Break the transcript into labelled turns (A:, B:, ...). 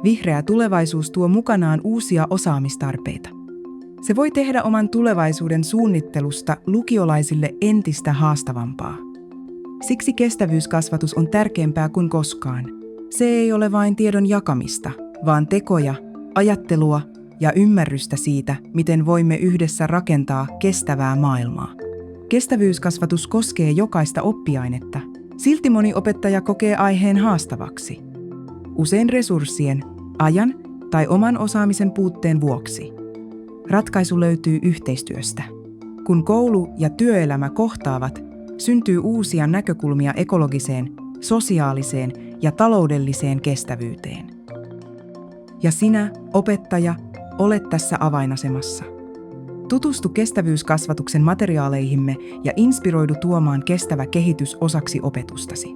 A: Vihreä tulevaisuus tuo mukanaan uusia osaamistarpeita. Se voi tehdä oman tulevaisuuden suunnittelusta lukiolaisille entistä haastavampaa. Siksi kestävyyskasvatus on tärkeämpää kuin koskaan. Se ei ole vain tiedon jakamista, vaan tekoja, ajattelua ja ymmärrystä siitä, miten voimme yhdessä rakentaa kestävää maailmaa. Kestävyyskasvatus koskee jokaista oppiainetta. Silti moni opettaja kokee aiheen haastavaksi. Usein resurssien, ajan tai oman osaamisen puutteen vuoksi. Ratkaisu löytyy yhteistyöstä. Kun koulu ja työelämä kohtaavat, syntyy uusia näkökulmia ekologiseen, sosiaaliseen ja taloudelliseen kestävyyteen. Ja sinä, opettaja, olet tässä avainasemassa. Tutustu kestävyyskasvatuksen materiaaleihimme ja inspiroidu tuomaan kestävä kehitys osaksi opetustasi.